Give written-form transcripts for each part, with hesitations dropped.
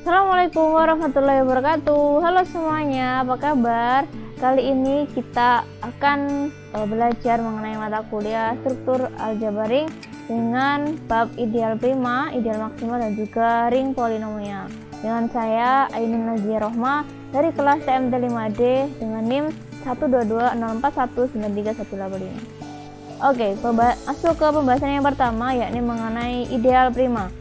Assalamualaikum warahmatullahi wabarakatuh. Halo semuanya, apa kabar? Kali ini kita akan belajar mengenai mata kuliah struktur aljabar ring dengan bab ideal prima, ideal maksimal, dan juga ring polinomial. Dengan saya Ainun Nazia Rohma dari kelas TMT 5D dengan NIM 12204193185. Oke, masuk ke pembahasan yang pertama, yakni mengenai ideal prima.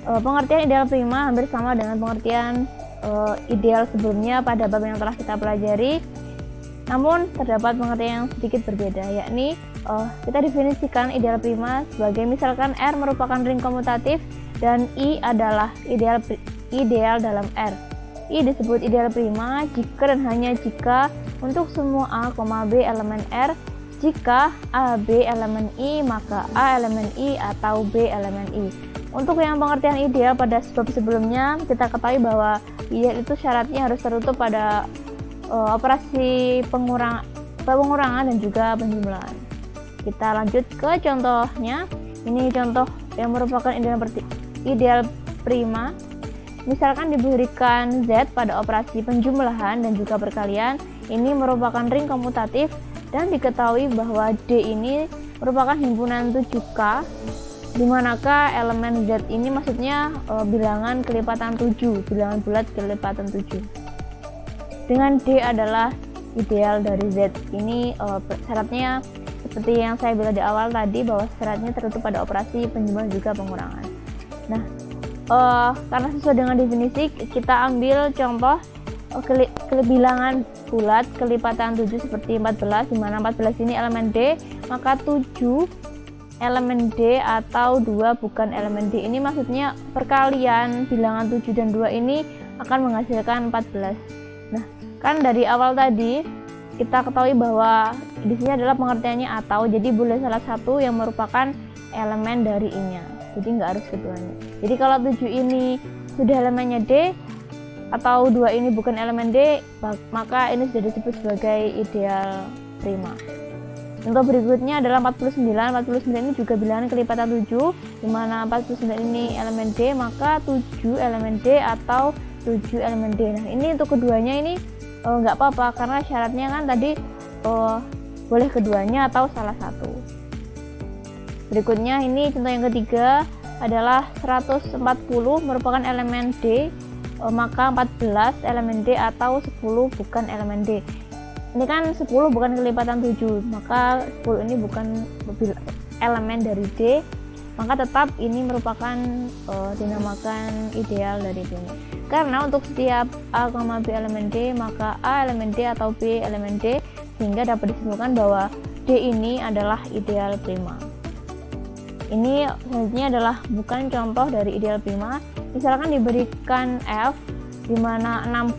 Pengertian ideal prima hampir sama dengan pengertian ideal sebelumnya pada bab yang telah kita pelajari, namun terdapat pengertian yang sedikit berbeda, yakni kita definisikan ideal prima sebagai misalkan R merupakan ring komutatif dan I adalah ideal dalam R. I disebut ideal prima jika dan hanya jika untuk semua A, B elemen R. Jika A, B elemen I, maka A elemen I atau B elemen I. Untuk yang pengertian ideal pada bab sebelumnya, kita ketahui bahwa ideal itu syaratnya harus tertutup pada operasi pengurangan dan juga penjumlahan. Kita lanjut ke contohnya. Ini contoh yang merupakan ideal prima. Misalkan diberikan Z pada operasi penjumlahan dan juga perkalian. Ini merupakan ring komutatif dan diketahui bahwa D ini merupakan himpunan 7K, dimanakah elemen Z ini maksudnya bilangan kelipatan 7, bilangan bulat kelipatan 7. Dengan D adalah ideal dari Z. Ini syaratnya seperti yang saya bilang di awal tadi, bahwa syaratnya tertutup pada operasi penjumlahan juga pengurangan. Nah, karena sesuai dengan definisi, kita ambil contoh bilangan bulat kelipatan 7 seperti 14, di mana 14 ini elemen D, maka 7 elemen D atau 2 bukan elemen D. Ini maksudnya perkalian bilangan 7 dan 2 ini akan menghasilkan 14. Nah, kan dari awal tadi kita ketahui bahwa di sini adalah pengertiannya atau, jadi boleh salah satu yang merupakan elemen dari I-nya. Jadi nggak harus keduanya. Jadi kalau 7 ini sudah elemennya D atau 2 ini bukan elemen D, maka ini sudah disebut sebagai ideal prima. Contoh berikutnya adalah 49. 49 ini juga bilangan kelipatan 7, di mana 49 ini elemen D, maka 7 elemen D atau 7 elemen D. Nah, ini untuk keduanya ini nggak apa-apa, karena syaratnya kan tadi boleh keduanya atau salah satu. Berikutnya ini contoh yang ketiga adalah 140 merupakan elemen D, maka 14 elemen D atau 10 bukan elemen D. Ini kan 10 bukan kelipatan 7, maka 10 ini bukan elemen dari D, maka tetap ini merupakan dinamakan ideal dari D. Karena untuk setiap A, B elemen D, maka A elemen D atau B elemen D, sehingga dapat disimpulkan bahwa D ini adalah ideal prima. Ini selanjutnya adalah bukan contoh dari ideal prima. Misalkan diberikan F di mana 6,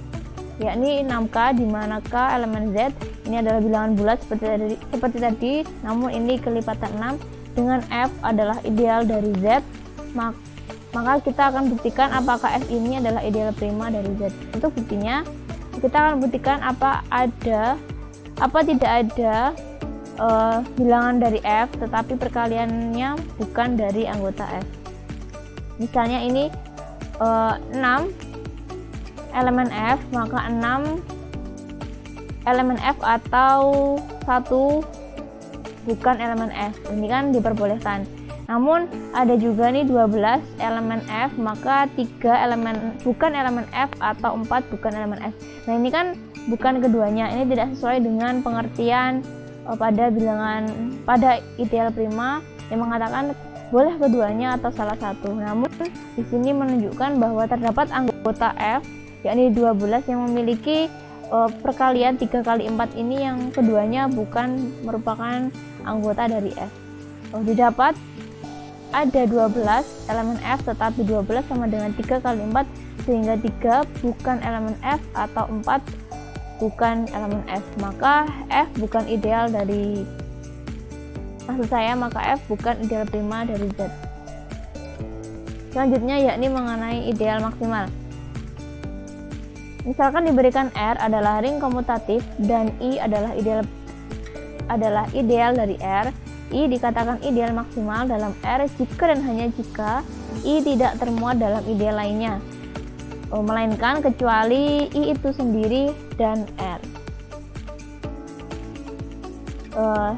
yakni 6K, di mana K elemen Z ini adalah bilangan bulat seperti tadi, namun ini kelipatan 6, dengan F adalah ideal dari Z, maka kita akan buktikan apakah F ini adalah ideal prima dari Z. Untuk buktinya, kita akan buktikan apa tidak ada bilangan dari F tetapi perkaliannya bukan dari anggota F. Misalnya ini 6 elemen F, maka 6 elemen F atau 1 bukan elemen F. Ini kan diperbolehkan. Namun ada juga nih 12 elemen F, maka 3 elemen bukan elemen F atau 4 bukan elemen F. Nah, ini kan bukan keduanya. Ini tidak sesuai dengan pengertian pada ideal prima yang mengatakan boleh keduanya atau salah satu. Namun di sini menunjukkan bahwa terdapat anggota F, yakni 12, yang memiliki perkalian 3 kali 4 ini yang keduanya bukan merupakan anggota dari F. Didapat ada 12 elemen F, tetapi 12 sama dengan 3 kali 4, sehingga 3 bukan elemen F atau 4 bukan elemen F. Maka F bukan ideal dari, maka F bukan ideal prima dari Z. Selanjutnya yakni mengenai ideal maksimal. Misalkan diberikan R adalah ring komutatif dan I adalah ideal dari R, I dikatakan ideal maksimal dalam R jika dan hanya jika I tidak termuat dalam ideal lainnya. melainkan kecuali I itu sendiri dan R.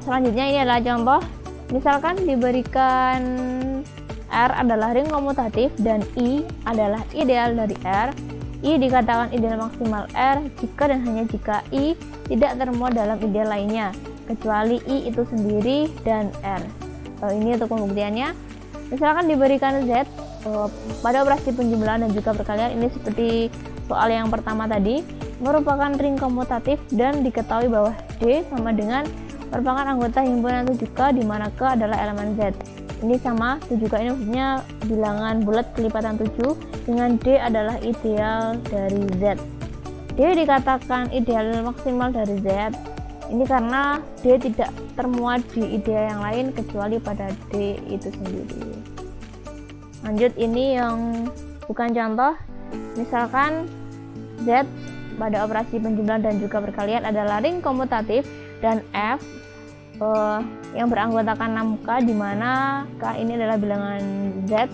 Selanjutnya ini adalah contoh. Misalkan diberikan R adalah ring komutatif dan I adalah ideal dari R. I dikatakan ideal maksimal R jika dan hanya jika I tidak termuat dalam ideal lainnya, kecuali I itu sendiri dan R. Ini untuk pembuktiannya. Misalkan diberikan Z pada operasi penjumlahan dan juga perkalian, ini seperti soal yang pertama tadi, merupakan ring komutatif dan diketahui bahwa D sama dengan merupakan anggota himpunan 7K di mana K adalah elemen Z. Ini sama, 7K ini maksudnya bilangan bulat kelipatan 7 dengan D adalah ideal dari Z. D dikatakan ideal maksimal dari Z. Ini karena D tidak termuat di ideal yang lain kecuali pada D itu sendiri. Lanjut, ini yang bukan contoh. Misalkan Z pada operasi penjumlahan dan juga perkalian adalah ring komutatif dan F yang beranggotakan 6K di mana K ini adalah bilangan Z,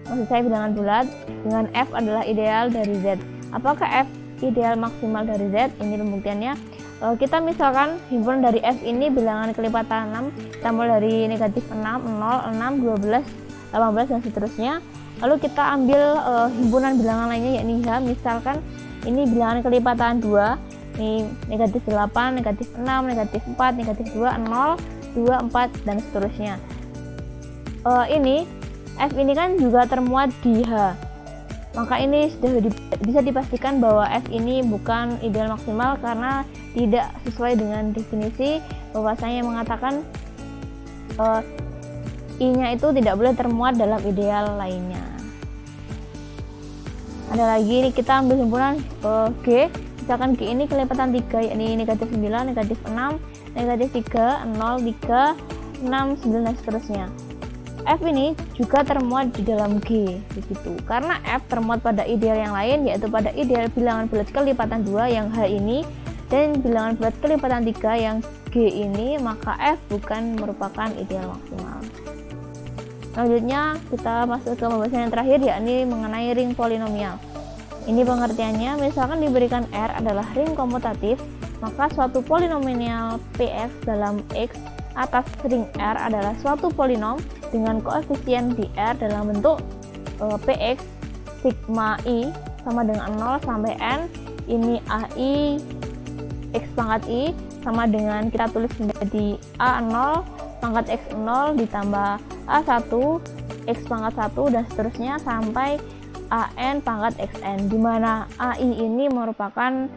maksud saya bilangan bulat, dengan F adalah ideal dari Z. Apakah F ideal maksimal dari Z? Ini pembuktiannya. Kita misalkan himpunan dari F ini bilangan kelipatan 6, kita mulai dari negatif 6, 0, 6, 12, 18 dan seterusnya. Lalu kita ambil himpunan bilangan lainnya yakni H. Misalkan ini bilangan kelipatan 2, ini negatif 8, negatif 6, negatif 4, negatif 2, 0, 2, 4 dan seterusnya. Ini F ini kan juga termuat di H, maka ini sudah bisa dipastikan bahwa F ini bukan ideal maksimal karena tidak sesuai dengan definisi bahwasanya mengatakan I-nya itu tidak boleh termuat dalam ideal lainnya. Ada lagi nih, kita ambil himpunan G. Misalkan G ini kelipatan 3, yakni negatif 9, negatif 6, negatif 3, 0, 3, 6, 9 dan seterusnya. F ini juga termuat di dalam G, begitu. Karena F termuat pada ideal yang lain, yaitu pada ideal bilangan bulat kelipatan 2 yang H ini dan bilangan bulat kelipatan 3 yang G ini, maka F bukan merupakan ideal maksimal. Selanjutnya kita masuk ke pembahasan yang terakhir, yakni mengenai ring polinomial. Ini pengertiannya, misalkan diberikan R adalah ring komutatif, maka suatu polinomial Px dalam X atas ring R adalah suatu polinom dengan koefisien di R dalam bentuk Px sigma I sama dengan 0 sampai N. Ini AI X pangkat I sama dengan, kita tulis menjadi A0 pangkat X0 ditambah A1 X pangkat 1 dan seterusnya sampai AN pangkat XN, di mana AI ini merupakan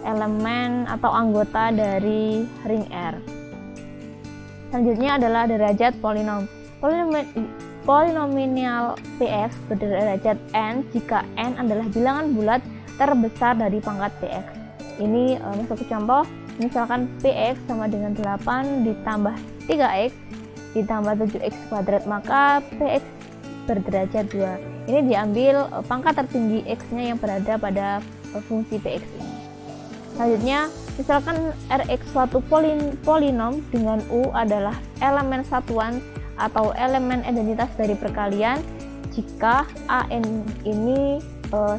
elemen atau anggota dari ring R. Selanjutnya adalah derajat polinom. Polinomial Px berderajat n jika n adalah bilangan bulat terbesar dari pangkat Px. Ini masuk ke contoh. Misalkan Px sama dengan 8 ditambah 3x ditambah 7x kuadrat, maka Px berderajat 2. Ini diambil pangkat tertinggi x-nya yang berada pada fungsi Px ini. Selanjutnya, misalkan Rx suatu polinom dengan U adalah elemen satuan atau elemen identitas dari perkalian. Jika AN ini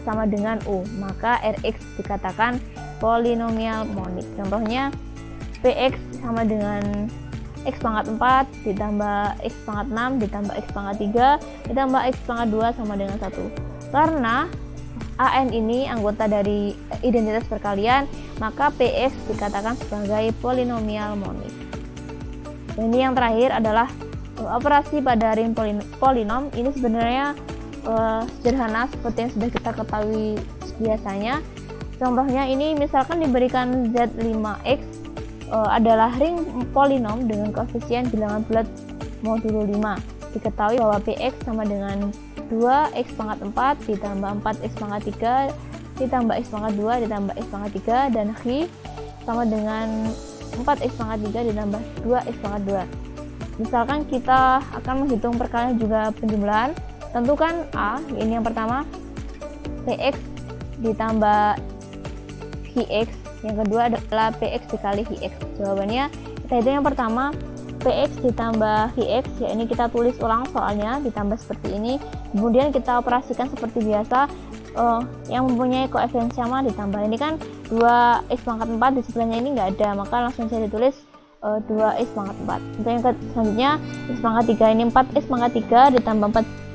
sama dengan U, maka Rx dikatakan polinomial monik. Contohnya, Px sama dengan X pangkat 4 ditambah X pangkat 6 ditambah X pangkat 3 ditambah X pangkat 2 sama dengan 1. Karena AN ini anggota dari identitas perkalian, maka Px dikatakan sebagai polinomial monik. Ini yang terakhir adalah operasi pada ring polinom. Ini sebenarnya sederhana seperti yang sudah kita ketahui biasanya. Contohnya ini, misalkan diberikan Z5X adalah ring polinom dengan koefisien bilangan bulat modulo 5. Diketahui bahwa Px sama dengan 2x pangkat 4 ditambah 4x pangkat 3 ditambah x pangkat 2 ditambah x pangkat 3 dan X sama dengan 4x pangkat 3 ditambah 2x pangkat 2. Misalkan kita akan menghitung perkalian juga penjumlahan, tentukan A, ini yang pertama, Px ditambah Hx. Yang kedua adalah Px dikali Hx. Jawabannya, kita hitung yang pertama, PX ditambah VX, ya ini kita tulis ulang soalnya ditambah seperti ini, kemudian kita operasikan seperti biasa. Yang mempunyai koefisien sama ditambah, ini kan 2x pangkat 4 di sebelahnya ini nggak ada, maka langsung saya ditulis 2x pangkat 4. Untuk yang selanjutnya x pangkat 3, ini 4x pangkat 3 ditambah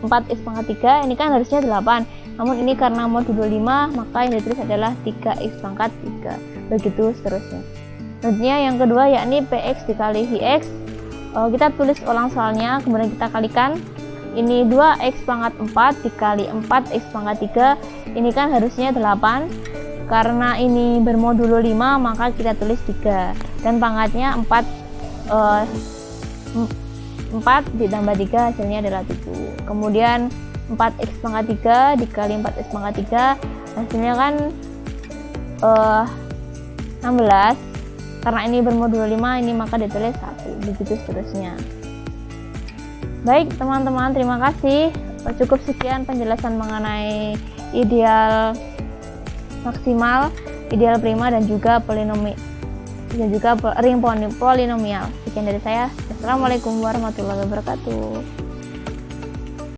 4x pangkat 3, ini kan harusnya 8, namun ini karena modulo 5 maka yang ditulis adalah 3x pangkat 3, begitu seterusnya. Selanjutnya yang kedua yakni PX dikali VX, kita tulis ulang soalnya kemudian kita kalikan. Ini 2x pangkat 4 dikali 4x pangkat 3, ini kan harusnya 8, karena ini bermodulo 5 maka kita tulis 3, dan pangkatnya 4 ditambah 3 hasilnya adalah 7. Kemudian 4x pangkat 3 dikali 4x pangkat 3 hasilnya kan 16, karena ini bermodulo 5 ini maka ditulis 1, begitu seterusnya. Baik teman-teman, terima kasih. Cukup sekian penjelasan mengenai ideal maksimal, ideal prima, dan juga polinomial, dan juga ring polinomial. Sekian dari saya. Assalamualaikum warahmatullahi wabarakatuh.